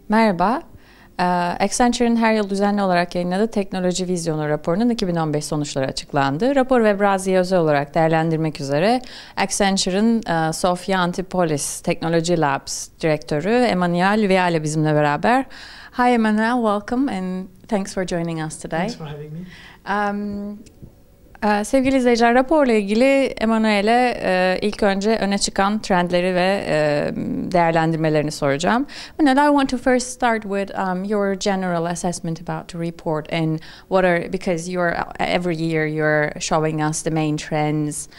Merhaba. Accenture'ın her yıl düzenli olarak yayınladığı Teknoloji Vizyonu raporunun 2015 sonuçları açıklandı. Rapor ve Brazi'yi özel olarak değerlendirmek üzere Accenture'ın Sofia Antipolis Technology Labs direktörü Emmanuel Viale bizimle beraber. Hi Emmanuel, welcome and thanks for joining us today. Thanks for having me. Sevgili izleyiciler, raporla ilgili Emmanuel'e ilk önce öne çıkan trendleri ve değerlendirmelerini soracağım. Emmanuel, I want to first start with your general assessment about the report and what are, because every year you're showing us the main trends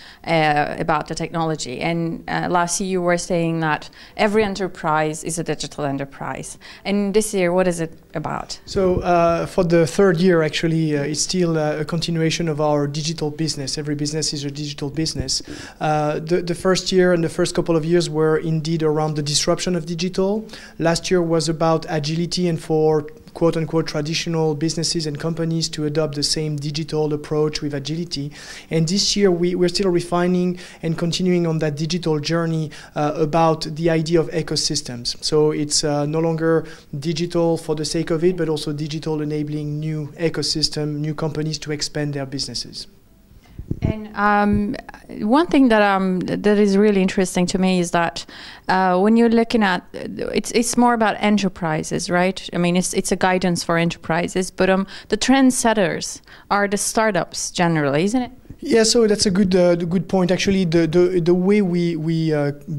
about the technology. And last year you were saying that every enterprise is a digital enterprise. And this year, what is it about? So for the third year, actually, it's still a continuation of our digital business. Every business is a digital business. The first year and the first couple of years were indeed around the disruption of digital. Last year was about agility and for quote-unquote traditional businesses and companies to adopt the same digital approach with agility. And this year we're still refining and continuing on that digital journey about the idea of ecosystems. So it's no longer digital for the sake of it, but also digital enabling new ecosystem, new companies to expand their businesses. And one thing that is really interesting to me is that when you're looking at it's more about enterprises, right? I mean, it's a guidance for enterprises, but the trendsetters are the startups generally, isn't it? Yeah, so that's a good point. Actually, the way we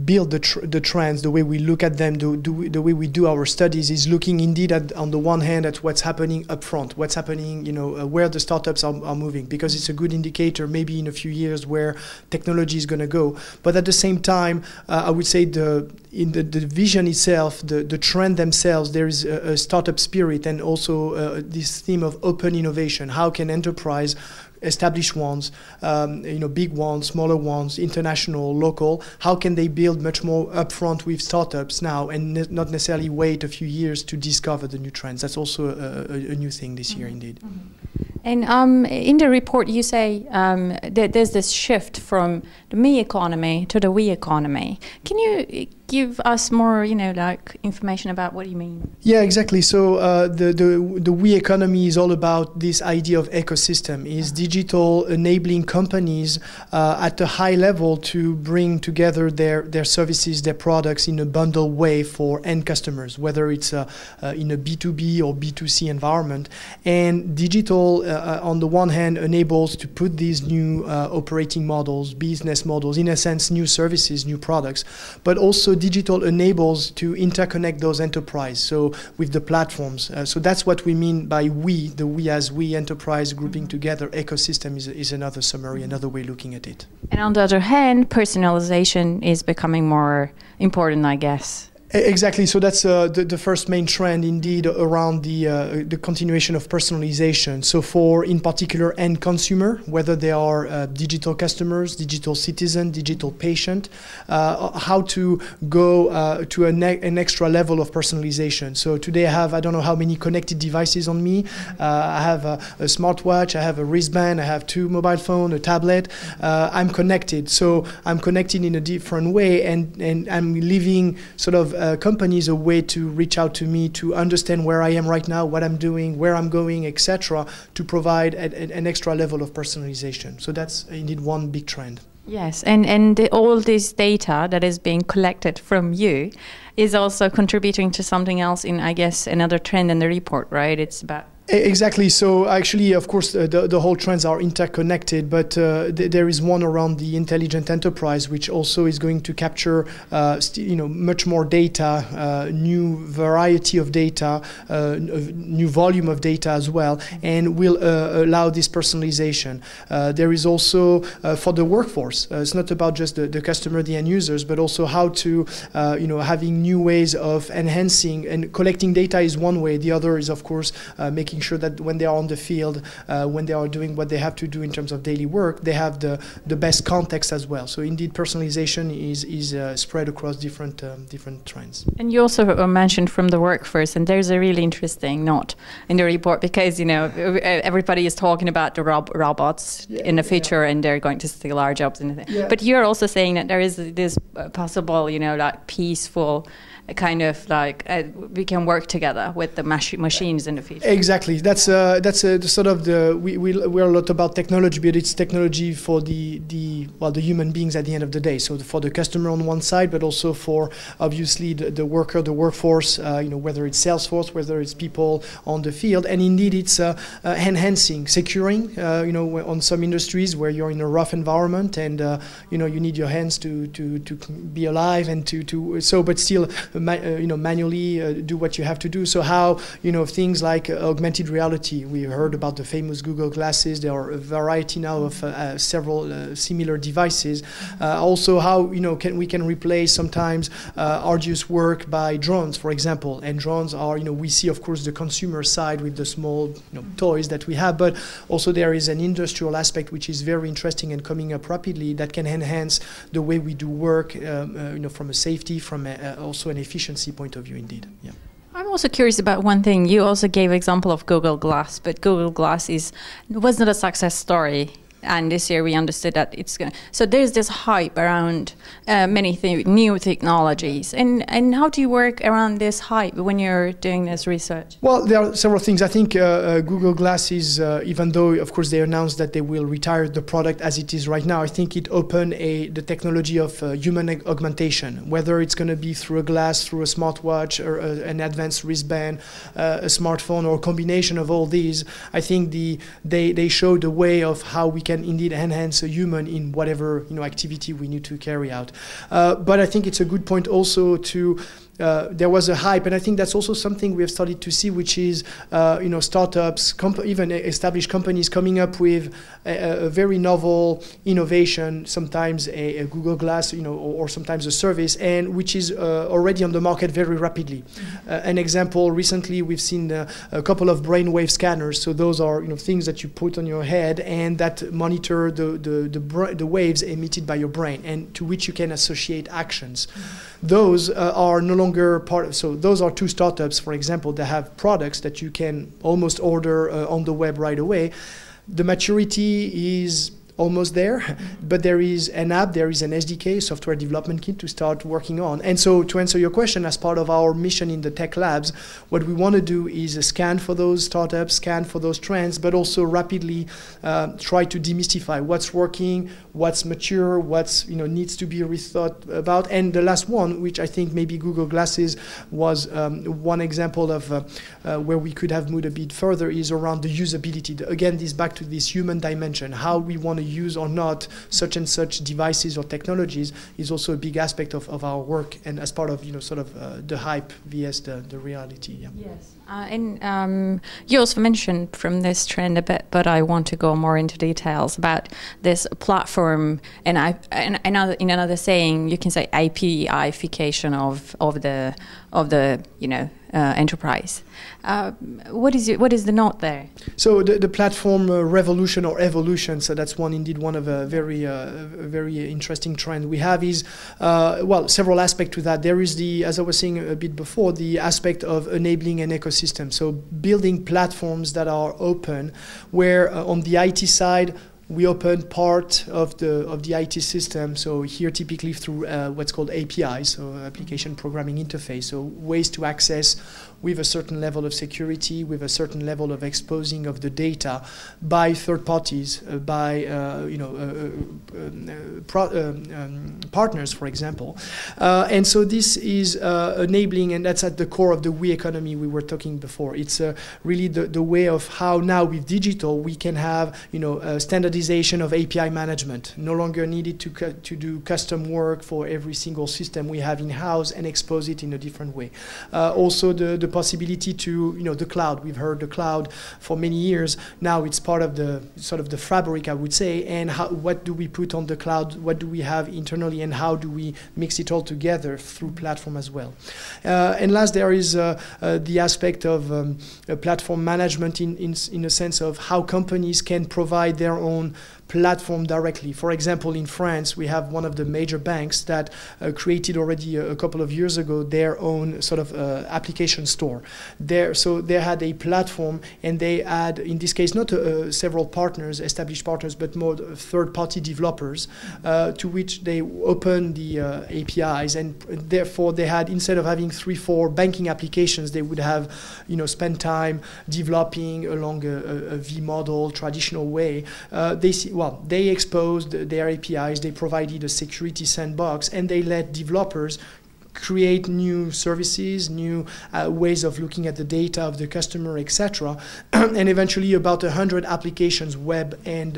build the trends, the way we look at them, the way we do our studies is looking indeed at, on the one hand, at what's happening up front, what's happening, where the startups are moving, because it's a good indicator maybe in a few years where technology is going to go. But at the same time, I would say in the vision itself, the trend themselves, there is a startup spirit and also this theme of open innovation. How can enterprise, established ones, big ones, smaller ones, international, local, how can they build much more upfront with startups now and not necessarily wait a few years to discover the new trends? That's also a new thing this year, indeed. And in the report you say that there's this shift from the me economy to the we economy. Can you give us more, information about what you mean? Yeah, exactly. So the we economy is all about this idea of ecosystem, is digital enabling companies at a high level to bring together their services, their products in a bundled way for end customers, whether it's in a B2B or B2C environment. And digital, on the one hand, enables to put these new operating models, business models, in a sense, new services, new products, but also digital enables to interconnect those enterprises, so with the platforms. So that's what we mean by we, the we as we enterprise grouping together. Ecosystem is another summary, another way looking at it. And on the other hand, personalization is becoming more important, I guess. Exactly. So that's the first main trend, indeed, around the continuation of personalization. So for, in particular, end consumer, whether they are digital customers, digital citizen, digital patient, how to go to an extra level of personalization. So today I have, I don't know how many connected devices on me. I have a smartwatch, I have a wristband, I have 2 mobile phones, a tablet. I'm connected. So I'm connected in a different way, and I'm leaving sort of companies a way to reach out to me to understand where I am right now, what I'm doing, where I'm going, etc., to provide an extra level of personalization. So that's indeed one big trend. Yes, and all this data that is being collected from you is also contributing to something else in, I guess, another trend in the report, right? It's about... Exactly. So actually, of course, the whole trends are interconnected, but there is one around the intelligent enterprise, which also is going to capture, much more data, new variety of data, new volume of data as well, and will allow this personalization. There is also for the workforce. It's not about just the customer, the end users, but also how to, having new ways of enhancing and collecting data is one way. The other is, of course, making making sure that when they are on the field, when they are doing what they have to do in terms of daily work, they have the best context as well. So indeed, personalization is spread across different trends. And you also mentioned from the workforce, and there's a really interesting note in the report because everybody is talking about the robots in the future, and they're going to steal our jobs and everything. Yeah. But you're also saying that there is this possible, like peaceful kind of like we can work together with the machines in the future. Exactly. That's sort of we're a lot about technology, but it's technology for the human beings at the end of the day. So for the customer on one side, but also for obviously the worker, the workforce. Whether it's Salesforce, whether it's people on the field, and indeed it's enhancing, securing. On some industries where you're in a rough environment and you need your hands to be alive and but still. Manually do what you have to do. So how, things like augmented reality, we heard about the famous Google glasses. There are a variety now of several similar devices. Also how, we can replace sometimes arduous work by drones, for example. And drones are, we see, of course, the consumer side with the small, toys that we have, but also there is an industrial aspect which is very interesting and coming up rapidly that can enhance the way we do work, from a safety, from also an efficiency point of view, indeed. Yeah. I'm also curious about one thing. You also gave example of Google Glass, but Google Glass was not a success story. And this year we understood that it's going to... So there's this hype around many new technologies. And how do you work around this hype when you're doing this research? Well, there are several things. I think Google Glass is, even though, of course, they announced that they will retire the product as it is right now, I think it opened the technology of human augmentation, whether it's going to be through a glass, through a smartwatch, or an advanced wristband, a smartphone, or a combination of all these. I think they showed a way of how we can indeed enhance a human in whatever activity we need to carry out. But I think it's a good point also to there was a hype, and I think that's also something we have started to see, which is startups, even established companies coming up with a very novel innovation, sometimes a Google Glass, or sometimes a service, and which is already on the market very rapidly. An example, recently we've seen a couple of brainwave scanners. So those are things that you put on your head and that monitor the waves emitted by your brain, and to which you can associate actions. Those are no longer part of, so those are two startups, for example, that have products that you can almost order on the web right away. The maturity is almost there, but there is an app, there is an SDK, software development kit, to start working on. And so to answer your question, as part of our mission in the tech labs, what we want to do is scan for those startups, scan for those trends, but also rapidly try to demystify what's working, what's mature, what's needs to be rethought about. And the last one, which I think maybe Google Glasses was one example of where we could have moved a bit further, is around the usability. Again, this back to this human dimension, how we want to use or not such and such devices or technologies is also a big aspect of our work, and as part of sort of the hype vs the reality. Yeah. Yes, and you also mentioned from this trend a bit, but I want to go more into details about this platform. And in another saying, you can say API-ification of the enterprise. What is the note there? So the platform revolution or evolution. So that's one of a very interesting trend we have is several aspects to that. There is as I was saying a bit before, the aspect of enabling an ecosystem. So building platforms that are open, where on the IT side, we open part of the IT system. So here typically through what's called APIs, so application programming interface. So ways to access with a certain level of security, with a certain level of exposing of the data by third parties, by partners, for example. And so this is enabling, and that's at the core of the we economy we were talking before. It's really the way of how now with digital we can have standardization standardization of API management. No longer needed to do custom work for every single system we have in-house and expose it in a different way. Also the possibility to, the cloud. We've heard the cloud for many years. Now it's part of the sort of the fabric, I would say, and what do we put on the cloud, what do we have internally, and how do we mix it all together through platform as well. And last, there is the aspect of platform management in a sense of how companies can provide their own platform directly. For example, in France, we have one of the major banks that created already a couple of years ago their own sort of application store. So they had a platform, and they had, in this case, not several partners, established partners, but more third-party developers, to which they opened the APIs, and therefore they had, instead of having 3-4 banking applications, they would have, spend time developing along a V model, traditional way. They exposed their APIs, they provided a security sandbox, and they let developers create new services, new ways of looking at the data of the customer, etc. And eventually about 100 applications, web and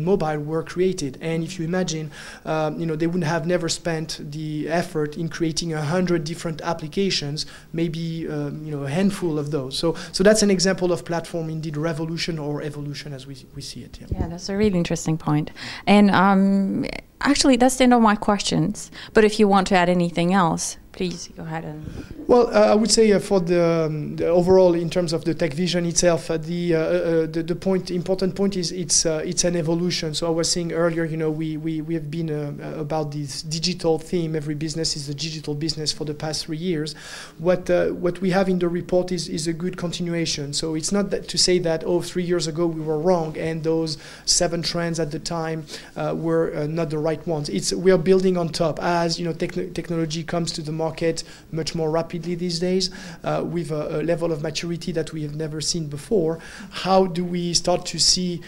mobile, were created. And if you imagine, they would have never spent the effort in creating 100 different applications, maybe a handful of those. So that's an example of platform indeed revolution or evolution as we see it. Yeah, that's a really interesting point. And actually, that's the end of my questions. But if you want to add anything else, please go ahead and. Well, I would say for the overall, in terms of the tech vision itself, the important point is it's an evolution. So I was saying earlier, we have been about this digital theme. Every business is a digital business for the past 3 years. What we have in the report is a good continuation. So it's not to say that 3 years ago we were wrong and those 7 trends at the time were not the right ones. We are building on top as technology comes to the market much more rapidly these days, with a level of maturity that we have never seen before. How do we start to see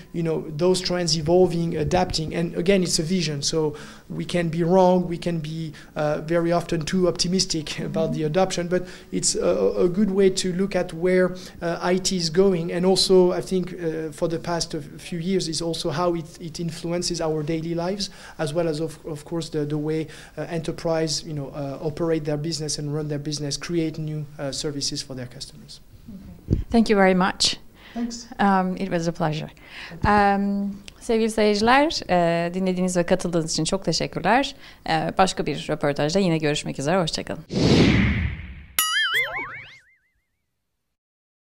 those trends evolving, adapting? And again, it's a vision, so we can be wrong, we can be very often too optimistic about the adoption, but it's a good way to look at where IT is going. And also, I think for the past few years is also how it influences our daily lives, as well as of course the way enterprise operate their business and run their business, create new services for their customers. Okay. Thank you very much. Thanks. It was a pleasure. Sevgili seyirciler, dinlediğiniz ve katıldığınız için çok teşekkürler. Başka bir röportajda yine görüşmek üzere. Hoşçakalın.